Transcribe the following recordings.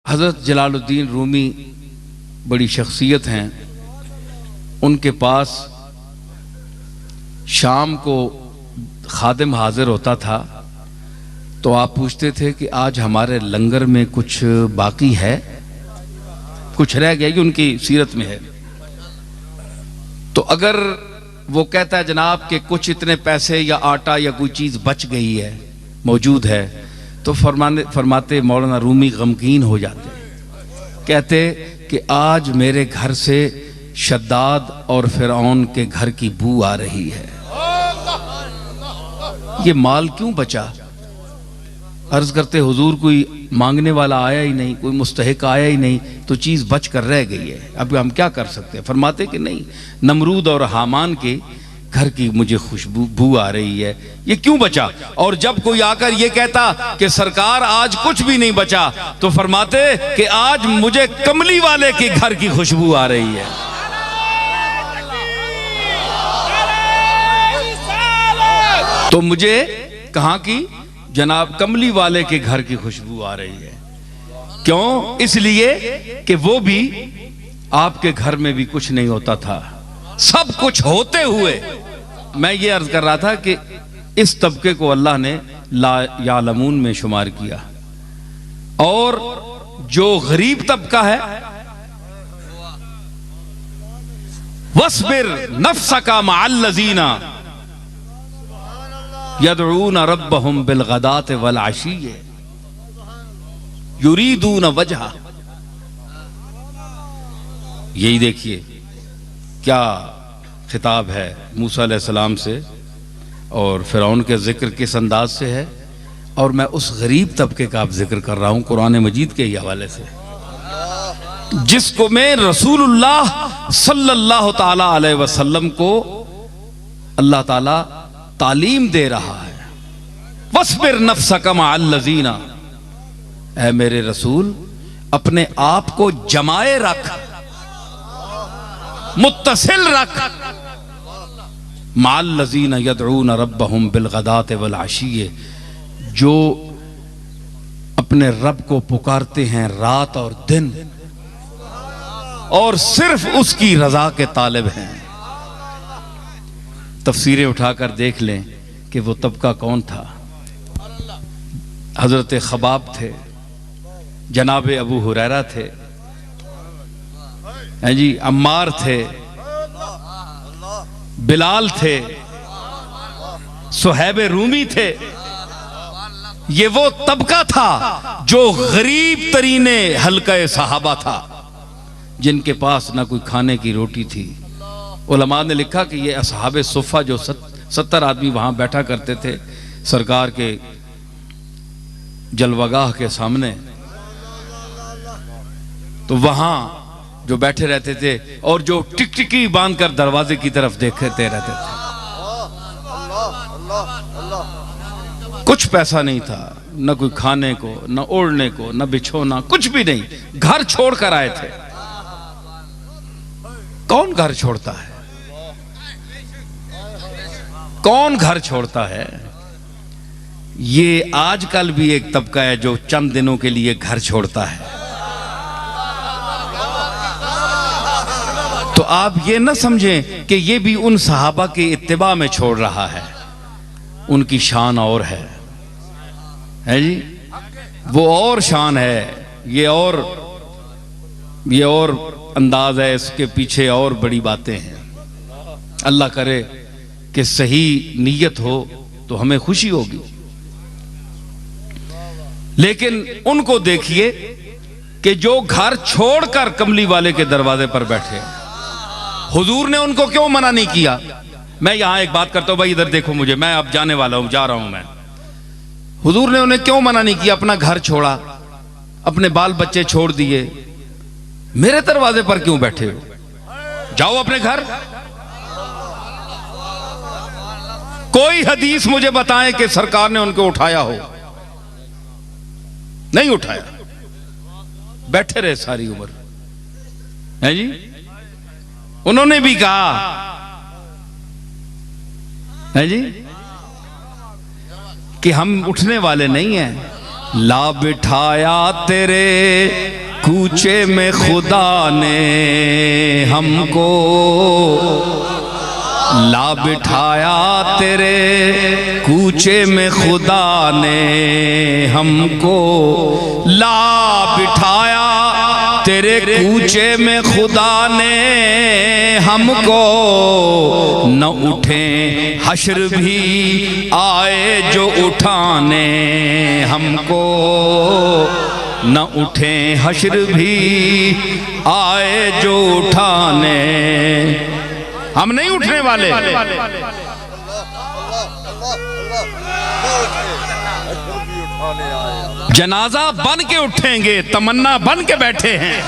हज़रत जलालुद्दीन रूमी बड़ी शख्सियत हैं। उनके पास शाम को खादिम हाजिर होता था तो आप पूछते थे कि आज हमारे लंगर में कुछ बाकी है, कुछ रह गया, कि उनकी सीरत में है। तो अगर वो कहता है जनाब कि कुछ इतने पैसे या आटा या कोई चीज़ बच गई है, मौजूद है, तो फरमाते मौलाना रूमी गमगीन हो जाते, कहते कि आज मेरे घर से शद्दाद और फिरौन के घर की बू आ रही है, ये माल क्यों बचा? अर्ज करते हुजूर कोई मांगने वाला आया ही नहीं, कोई मुस्तहिक आया ही नहीं, तो चीज़ बच कर रह गई है, अब हम क्या कर सकते हैं? फरमाते कि नहीं, नमरूद और हामान के घर की मुझे खुशबू आ रही है, ये क्यों बचा? और जब कोई आकर ये कहता कि सरकार आज कुछ भी नहीं बचा, तो फरमाते कि आज मुझे कमली वाले के घर की खुशबू आ रही है। तो मुझे कहाँ की? जनाब कमली वाले के घर की खुशबू आ रही है। क्यों? इसलिए कि वो भी आपके घर में भी कुछ नहीं होता था, सब कुछ होते हुए। मैं ये अर्ज कर रहा था कि इस तबके को अल्लाह ने ला यालमून में शुमार किया, और जो गरीब तबका है, वस्बिर नफ्सका मअल्लज़ीना यदऊन रब्बहुम बिलगदात वल अशी युरीदून वजहा। यही देखिए क्या खिताब है मूसा अलैहिस्सलाम से, और फिरौन के जिक्र किस अंदाज से है। और मैं उस गरीब तबके का आप जिक्र कर रहा हूं कुरान मजीद के ही हवाले से, जिसको मैं रसूलुल्लाह सल्लल्लाहु ताला अलैहि वसल्लम को अल्लाह ताला तालीम दे रहा है। वस्बिर नफ्सका मअल्लज़ीना, ऐ मेरे रसूल अपने आप को जमाए रख, मुत्तसिल रख, मअल्लज़ीना यदऊन रब्बहुम बिलगदात वल अशी, जो अपने रब को पुकारते हैं रात और दिन, और सिर्फ उसकी रजा के तालिब हैं। तफसीरें उठाकर देख लें कि वो तबका कौन था। हजरत खबाब थे, जनाब अबू हुरैरा थे, हैं जी, अम्मार थे, बिलाल थे, सुहैब रूमी थे। ये वो तबका था जो गरीब तरीने हल्का सहाबा था, जिनके पास ना कोई खाने की रोटी थी। उलमा ने लिखा कि ये असहाबे सुफ़ा जो 70 आदमी वहां बैठा करते थे सरकार के जलवागाह के सामने, तो वहां जो बैठे रहते थे और जो टिकटिकी बांधकर दरवाजे की तरफ देखते रहते थे। कुछ पैसा नहीं था, न कोई खाने को, न ओढ़ने को, न बिछोना, कुछ भी नहीं, घर छोड़कर आए थे। कौन घर छोड़ता है? कौन घर छोड़ता है? ये आजकल भी एक तबका है जो चंद दिनों के लिए घर छोड़ता है। तो आप ये न समझें कि ये भी उन सहाबा के इत्तिबा में छोड़ रहा है, उनकी शान और है जी, वो और शान है, ये और अंदाज है, इसके पीछे और बड़ी बातें हैं। अल्लाह करे कि सही नीयत हो तो हमें खुशी होगी। लेकिन उनको देखिए कि जो घर छोड़कर कमली वाले के दरवाजे पर बैठे, हुजूर ने उनको क्यों मना नहीं किया? मैं यहां एक बात करता हूं, भाई इधर देखो मुझे, मैं अब जाने वाला हूं, जा रहा हूं मैं। हुजूर ने उन्हें क्यों मना नहीं किया? अपना घर छोड़ा, अपने बाल बच्चे छोड़ दिए, मेरे दरवाजे पर क्यों बैठे हो? जाओ अपने घर। कोई हदीस मुझे बताएं कि सरकार ने उनको उठाया हो? नहीं उठाया, बैठे रहे सारी उम्र, है जी। उन्होंने भी कहा, है जी, कि हम उठने वाले नहीं हैं, ला बिठाया तेरे कूचे में खुदा ने हमको, ला बिठाया तेरे कूचे में खुदा ने हमको, ला बिठाया तेरे कूचे में खुदा ने हमको, न उठे हश्र भी आए जो उठाने हमको, न उठे हश्र भी आए जो उठाने, हम नहीं उठने वाले। जनाजा बन के उठेंगे, तमन्ना बन के बैठे हैं,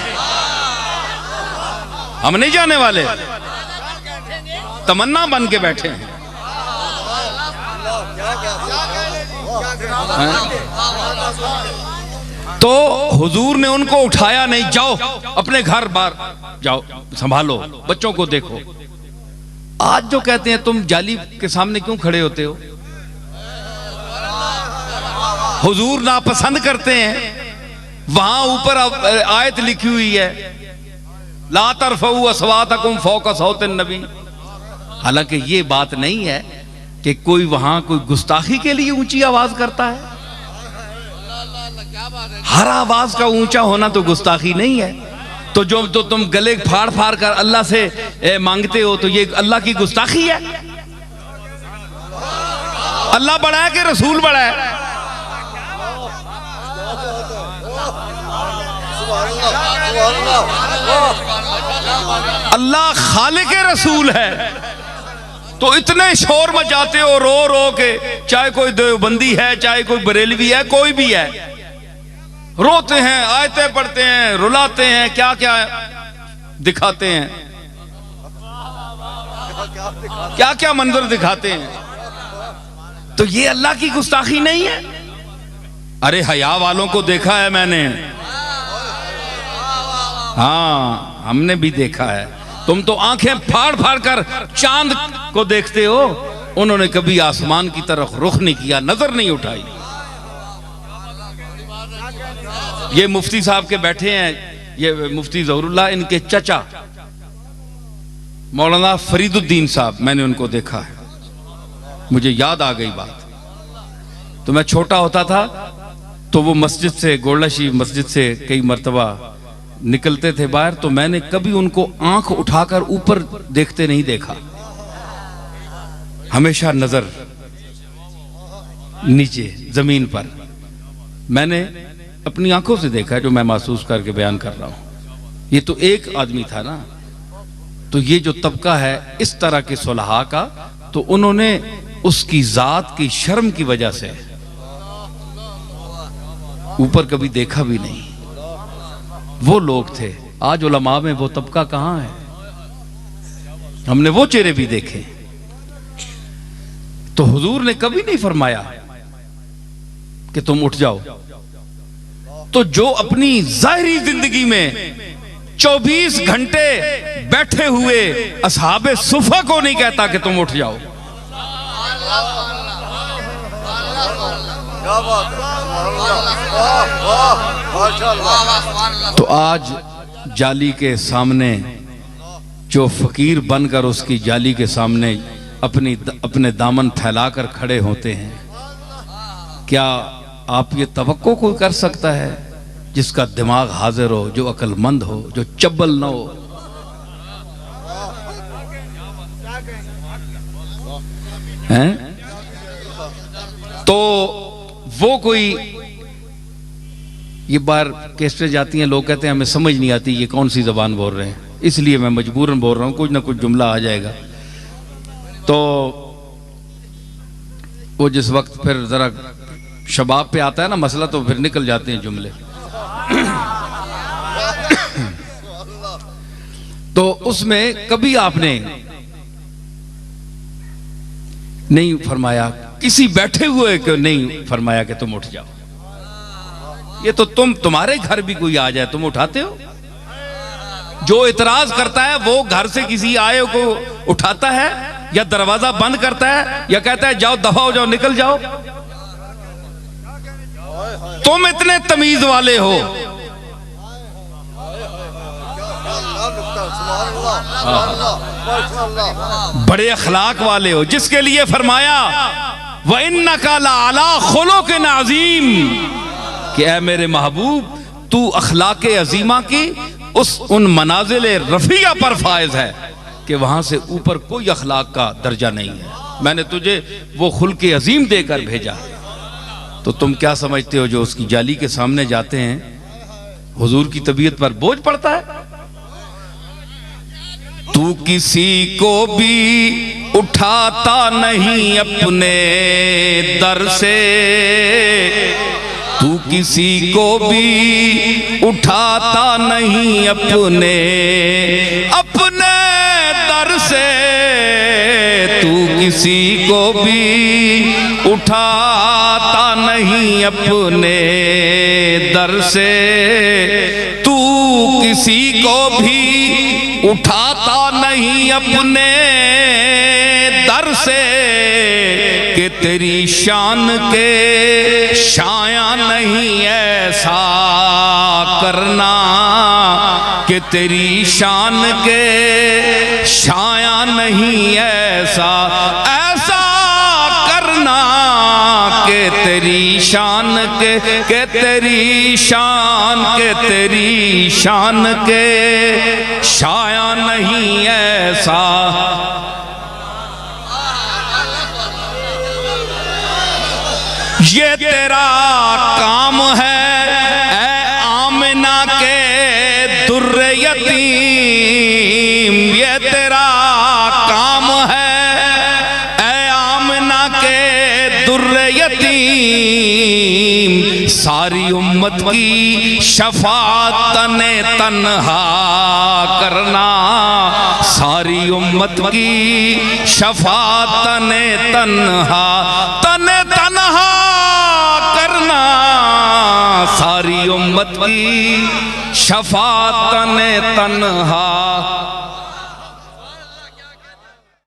हम नहीं जाने वाले, तमन्ना बन के बैठे हैं। तो हुजूर ने उनको उठाया नहीं, जाओ अपने घर बार जाओ, संभालो बच्चों को देखो। आज जो कहते हैं तुम जाली के सामने क्यों खड़े होते हो, हुजूर नापसंद करते हैं। वहां ऊपर आयत लिखी हुई है, ला तरफऊ अस्वातकुम फौका सौतिन नबी। हालांकि ये बात नहीं है कि कोई वहां कोई गुस्ताखी के लिए ऊंची आवाज करता है। हर आवाज का ऊंचा होना तो गुस्ताखी नहीं है। तो जो तो तुम गले फाड़ फाड़ कर अल्लाह से मांगते हो, तो ये अल्लाह की गुस्ताखी है। अल्लाह बड़ा है कि रसूल बड़ा है? अल्लाह खालिक रसूल है, तो इतने शोर मचाते हो रो रो के, चाहे कोई देवबंदी है, चाहे कोई बरेलवी है, कोई भी है, रोते हैं, आयतें पढ़ते हैं, रुलाते हैं, क्या क्या दिखाते हैं, क्या क्या मंजर दिखाते हैं। तो ये अल्लाह की गुस्ताखी नहीं है? अरे हया वालों को देखा है मैंने, हाँ हमने भी देखा है। तुम तो आंखें फाड़ फाड़ कर चांद को देखते हो, उन्होंने कभी आसमान की तरफ रुख नहीं किया, नजर नहीं उठाई। ये मुफ्ती साहब के बैठे हैं, ये मुफ्ती ज़हरुल्लाह, इनके चचा मौलाना फरीदुद्दीन साहब, मैंने उनको देखा है, मुझे याद आ गई बात। तो मैं छोटा होता था तो वो मस्जिद से, गोल्डा शरीफ मस्जिद से कई मर्तबा निकलते थे बाहर, तो मैंने कभी उनको आंख उठाकर ऊपर देखते नहीं देखा, हमेशा नजर नीचे जमीन पर। मैंने अपनी आंखों से देखा है, जो मैं महसूस करके बयान कर रहा हूं। ये तो एक आदमी था ना, तो ये जो तबका है इस तरह के सुलहा का, तो उन्होंने उसकी जात की शर्म की वजह से ऊपर कभी देखा भी नहीं। वो लोग थे। आज उलमा में वो तबका कहां है? हमने वो चेहरे भी देखे। तो हुजूर ने कभी नहीं फरमाया कि तुम उठ जाओ। तो जो अपनी जाहिरी जिंदगी में 24 घंटे बैठे हुए असहाबे सुफा को नहीं कहता कि तुम उठ जाओ। तो आज जाली के सामने जो फकीर बनकर उसकी जाली के सामने अपने दामन फैलाकर खड़े होते हैं, क्या आप ये तवक्को कोई कर सकता है जिसका दिमाग हाजिर हो, जो अक्लमंद हो, जो चब्बल न हो? हैं? तो वो कोई, ये बार कैसे जाती हैं, लोग कहते हैं हमें समझ नहीं आती ये कौन सी जबान बोल रहे हैं, इसलिए मैं मजबूरन बोल रहा हूं, कुछ ना कुछ जुमला आ जाएगा। तो वो जिस वक्त फिर जरा शबाब पे आता है ना मसला, तो फिर निकल जाते हैं जुमले। तो उसमें कभी आपने नहीं फरमाया, किसी बैठे हुए को नहीं फरमाया कि तुम उठ जाओ। ये तो तुम्हारे घर भी कोई आ जाए तुम उठाते हो? जो इतराज करता है वो घर से किसी आए को उठाता है, या दरवाजा बंद करता है, या कहता है जाओ दफा हो जाओ, निकल जाओ। तुम इतने तमीज वाले हो, बड़े अखलाक वाले हो, जिसके लिए फरमाया व इन्नका लअला खुलुक़िन अज़ीम कि ऐ मेरे महबूब तू अखलाक अजीमा की उन मनाजिल रफिया पर फायज है कि वहां से ऊपर कोई अखलाक का दर्जा नहीं है। मैंने तुझे वो खुल्क अजीम देकर भेजा। तो तुम क्या समझते हो जो उसकी जाली के सामने जाते हैं हुजूर की तबीयत पर बोझ पड़ता है? तू किसी को भी उठाता नहीं अपने दर से, तू किसी को भी उठाता नहीं अपने दर से, तू किसी को भी उठाता नहीं अपने दर से, तू किसी को भी उठाता नहीं अपने दर से कि तेरी शान के शाया नहीं ऐसा करना, कि तेरी शान के शाया नहीं ऐसा करना, कि तेरी शान के तेरी शान के शाया नहीं ऐसा। ये तेरा काम है ऐ आमिना के दुर्रे यतीम, ये तेरा काम है ऐ आमिना के दुर्रे यतीम, सारी उम्मत की शफाअत तने तन्हा करना, सारी उम्मत की शफाअत तने तन्हा करना, सारी उम्मत की शफाअत तन्हा